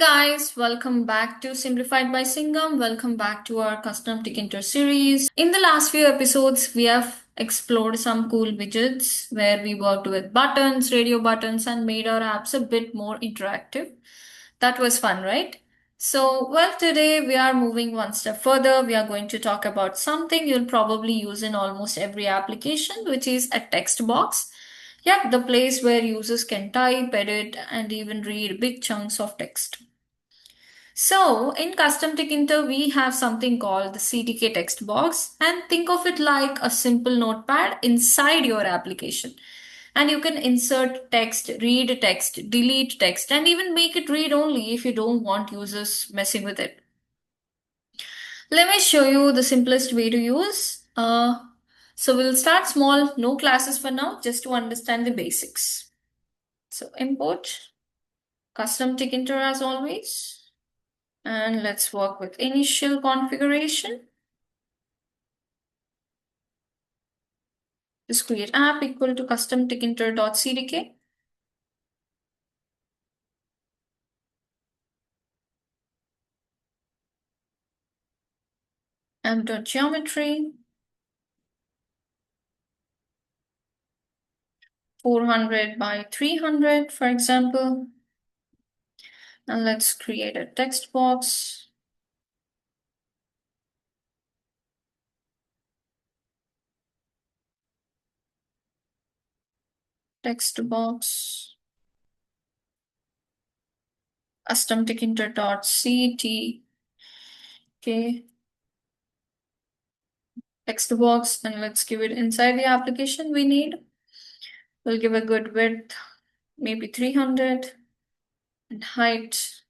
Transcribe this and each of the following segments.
Guys, welcome back to Simplified by Singham. Welcome back to our CustomTkinter series. In the last few episodes, we have explored some cool widgets where we worked with buttons, radio buttons, and made our apps a bit more interactive. That was fun, right? Today we are moving one step further. We are going to talk about something you'll probably use in almost every application, which is a text box. Yeah, the place where users can type, edit, and even read big chunks of text. So, in CustomTkinter, we have something called the CTkTextbox, and think of it like a simple notepad inside your application. And you can insert text, read text, delete text, and even make it read only if you don't want users messing with it. Let me show you the simplest way to use. We'll start small, no classes for now, just to understand the basics. So, import CustomTkinter as always. And let's work with initial configuration. Just create app equal to CustomTkinter.cdk. App.geometry. 400 by 300, for example. And let's create a text box. Text box. CustomTkinter.ctk text box, and let's give it inside the application we need. We'll give a good width, maybe 300, and height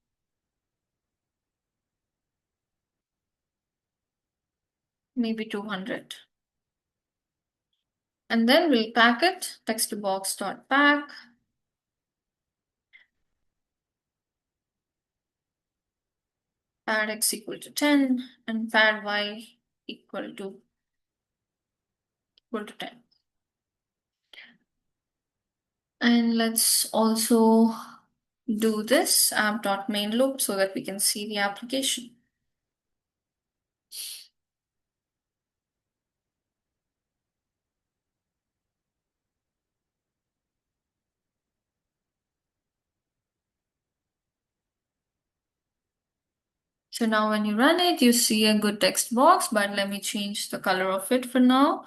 maybe 200. And then we'll pack it, textbox.pack. Pad x equal to 10 and pad y equal to 10. And let's also do this app.main loop so that we can see the application. So now when you run it, you see a good text box, but let me change the color of it for now.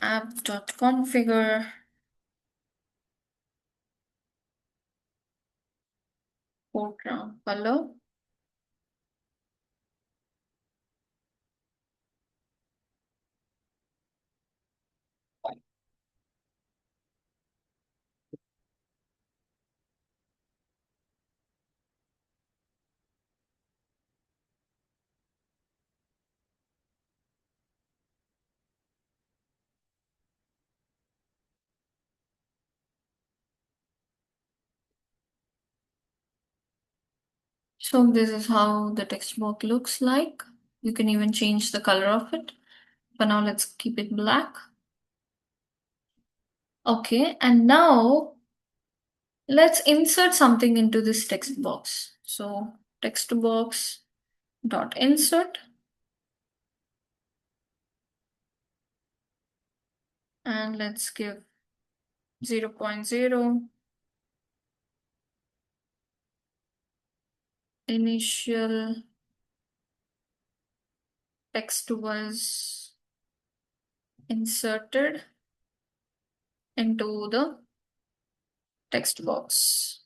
App.configure foreground color. So this is how the text box looks like. You can even change the color of it. For now, let's keep it black. Okay, and now let's insert something into this text box. So text box dot insert, and let's give 0.0 initial text was inserted into the text box.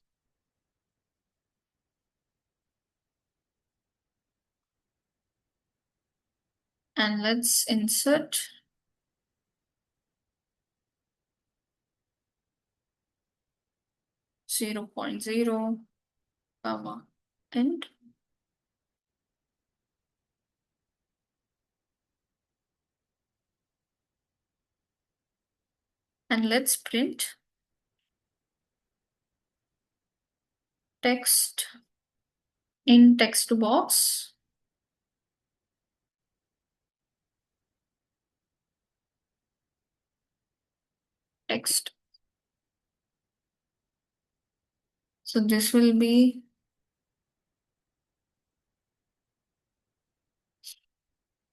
And let's insert 0.0 comma end. And let's print text in text box text. So this will be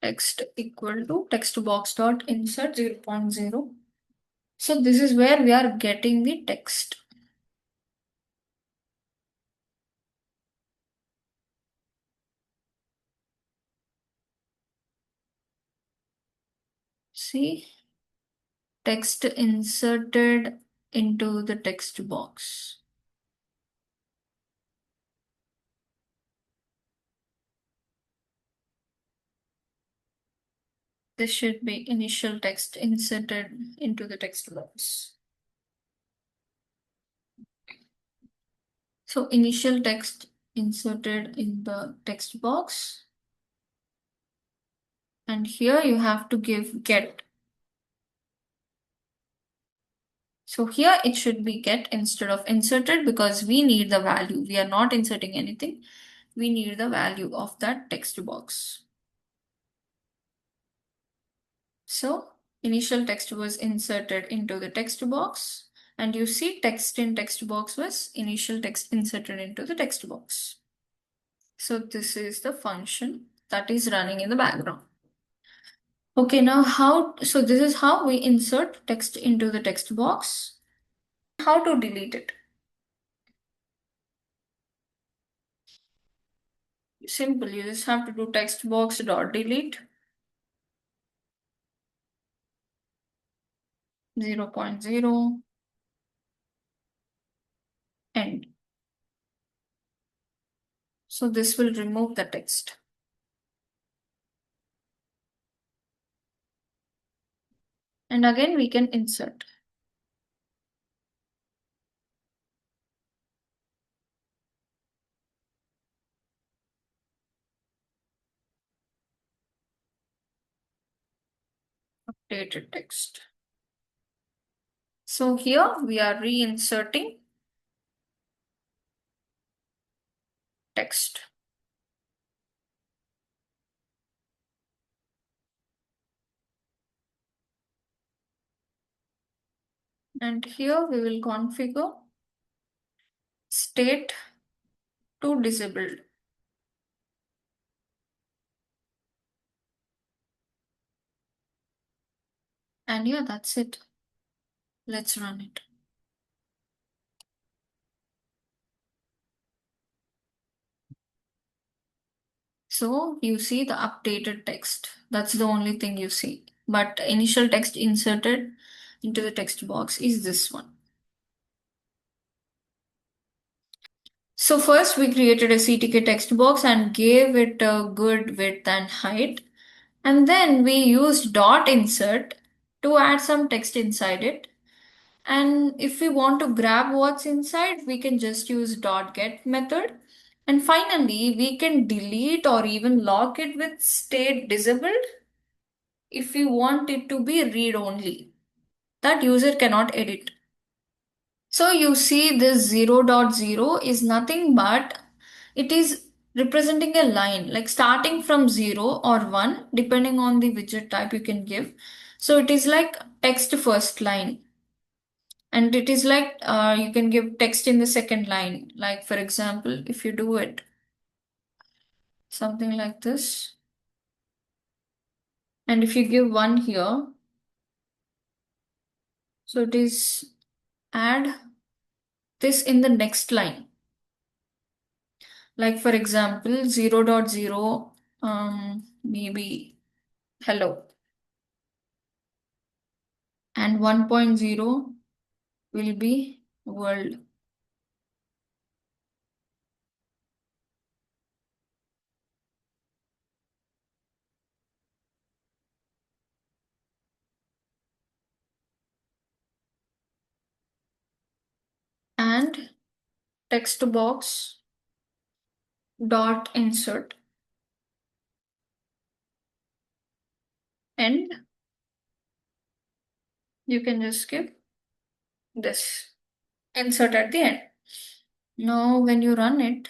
text equal to textbox dot insert 0.0. So this is where we are getting the text. See, text inserted into the text box. This should be initial text inserted into the text box. So initial text inserted in the text box. And here you have to give get. So here it should be get instead of inserted because we need the value. We are not inserting anything. We need the value of that text box. So initial text was inserted into the text box. And you see text in text box was initial text inserted into the text box. So this is the function that is running in the background. Okay, now so this is how we insert text into the text box. How to delete it? Simple, you just have to do textbox dot delete 0.0 end. So this will remove the text. And again we can insert. Updated text. So here we are reinserting text. And here we will configure state to disabled. And yeah, that's it. Let's run it. So you see the updated text. That's the only thing you see. But initial text inserted into the text box is this one. So first we created a CTK text box and gave it a good width and height. And then we used dot insert to add some text inside it. And if we want to grab what's inside, we can just use dot get method. And finally, we can delete or even lock it with state disabled if we want it to be read only. That user cannot edit. So you see this 0.0 is nothing but it is representing a line like starting from 0 or 1 depending on the widget type you can give. So it is like text first line. And it is like you can give text in the second line. Like for example, if you do it something like this. And if you give 1 here, so it is add this in the next line. Like for example, 0.0, maybe hello. And 1.0 will be world. And text box dot insert and you can just skip this insert at the end. Now when you run it,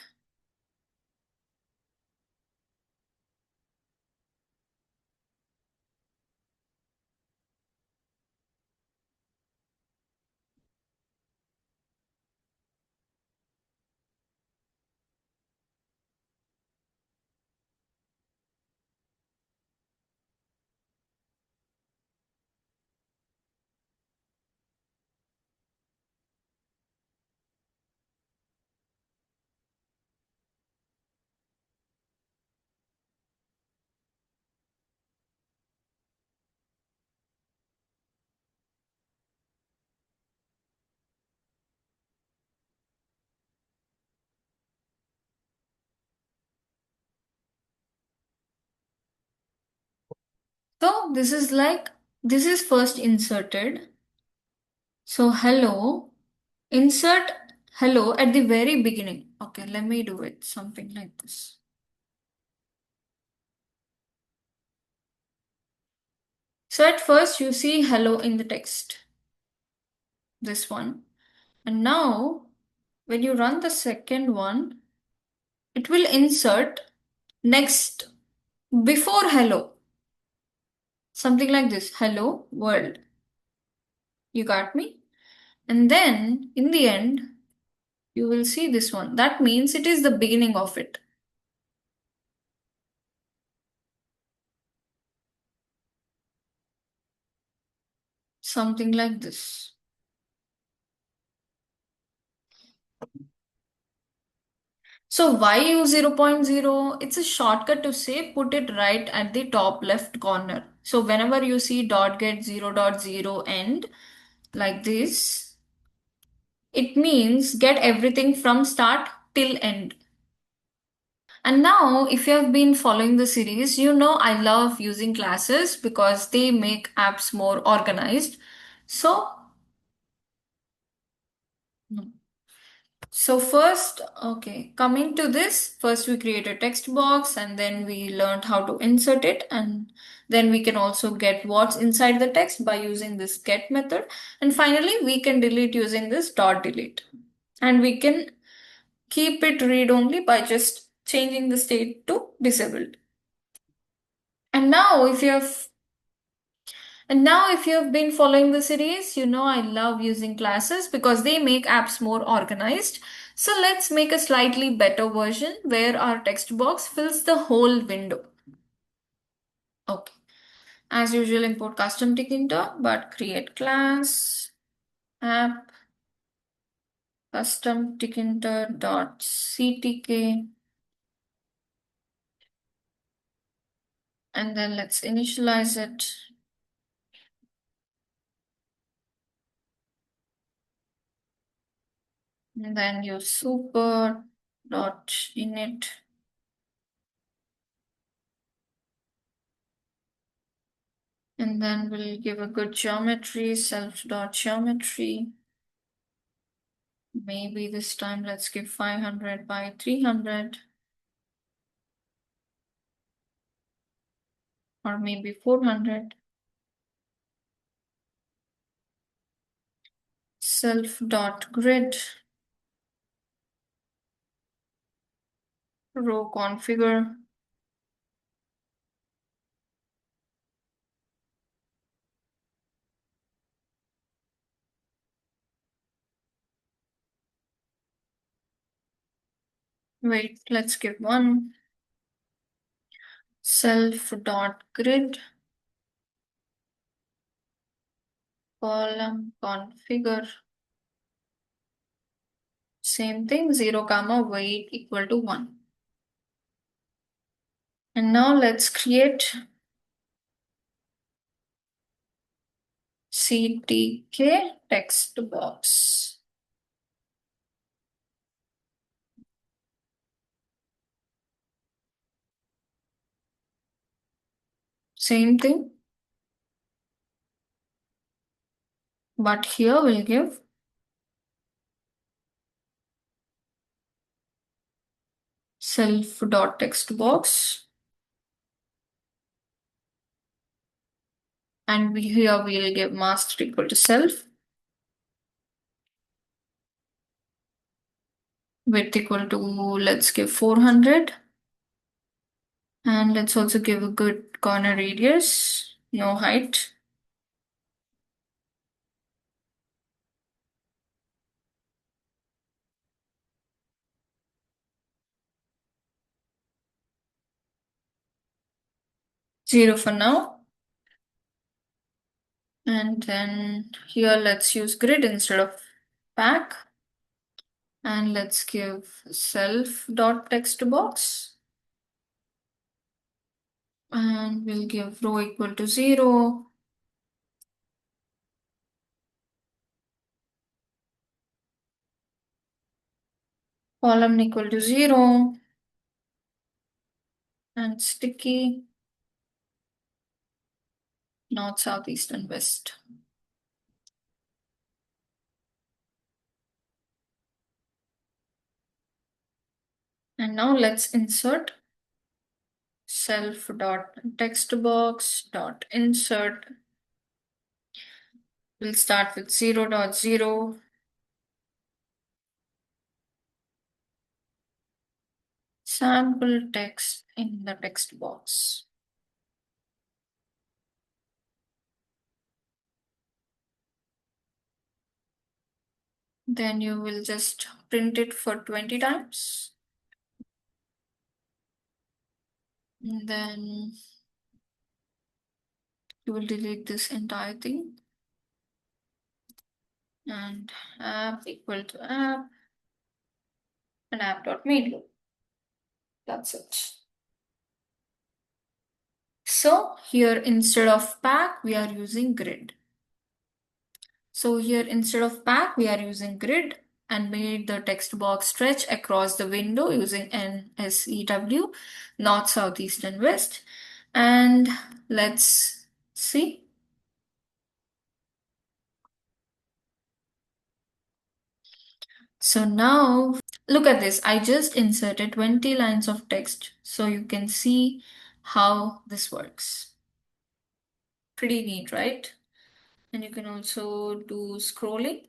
So this is first inserted. So hello, insert hello at the very beginning. Okay, let me do it something like this. So at first you see hello in the text, this one. And now when you run the second one, it will insert next before hello. Something like this. Hello world. You got me? And then in the end, you will see this one. That means it is the beginning of it. Something like this. So why use 0.0? It's a shortcut to say put it right at the top left corner. So whenever you see dot get 0.0 end like this, it means get everything from start till end. And now, if you have been following the series, you know I love using classes because they make apps more organized. So, first, okay, coming to this, first we create a text box and then we learned how to insert it, and then we can also get what's inside the text by using this get method. And finally, we can delete using this dot delete. And we can keep it read only by just changing the state to disabled. And now, if you have been following the series, you know I love using classes because they make apps more organized. So let's make a slightly better version where our text box fills the whole window. Okay. As usual, import CustomTkinter, but create class app CustomTkinter.ctk, and then let's initialize it. And then use super.init. And then we'll give a good geometry, self.geometry. Maybe this time let's give 500 by 300. Or maybe 400. Self.grid. Row configure. Wait, let's give one. Self.grid. Column configure. Same thing, 0 comma weight equal to 1. And now let's create CTK text box. Same thing, but here we'll give self.textbox, and here we'll give master equal to self, width equal to, let's give 400, and let's also give a good corner radius, no height. Zero for now. And then here let's use grid instead of pack. And let's give self.textbox. And we'll give row equal to 0. Column equal to 0. And sticky. north, south, east, and west. And now let's insert self.textbox.insert. We'll start with 0.0. Sample text in the text box. Then you will just print it for 20 times. And then you will delete this entire thing. And app equal to app and app.main. That's it. So here instead of pack, we are using grid. So here instead of pack, we are using grid and made the text box stretch across the window using NSEW, north, south, east, and west. And let's see. So now look at this. I just inserted 20 lines of text so you can see how this works. Pretty neat, right? And you can also do scrolling.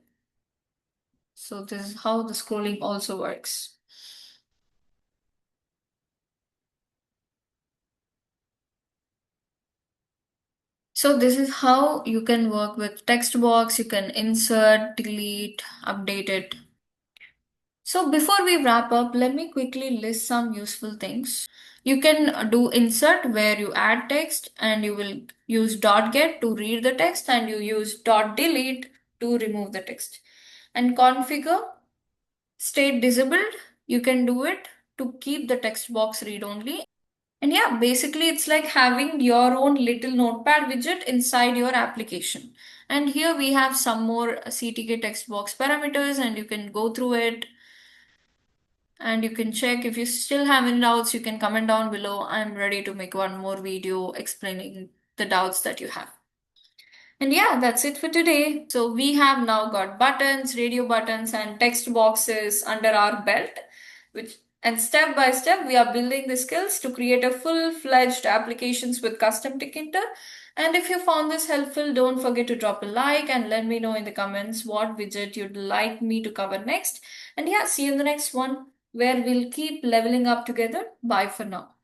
So this is how the scrolling also works. So this is how you can work with text box. You can insert, delete, update it. So before we wrap up, let me quickly list some useful things. You can do insert where you add text and you will use dot get to read the text and you use dot delete to remove the text. And configure state disabled, you can do it to keep the text box read only. And yeah, basically it's like having your own little notepad widget inside your application. And here we have some more CTK text box parameters and you can go through it and you can check. If you still have any doubts, you can comment down below. I'm ready to make one more video explaining the doubts that you have. And yeah, that's it for today. So we have now got buttons, radio buttons, and text boxes under our belt, which and step by step we are building the skills to create a full-fledged applications with CustomTkinter. And if you found this helpful, don't forget to drop a like and let me know in the comments what widget you'd like me to cover next. And yeah, see you in the next one where we'll keep leveling up together. Bye for now.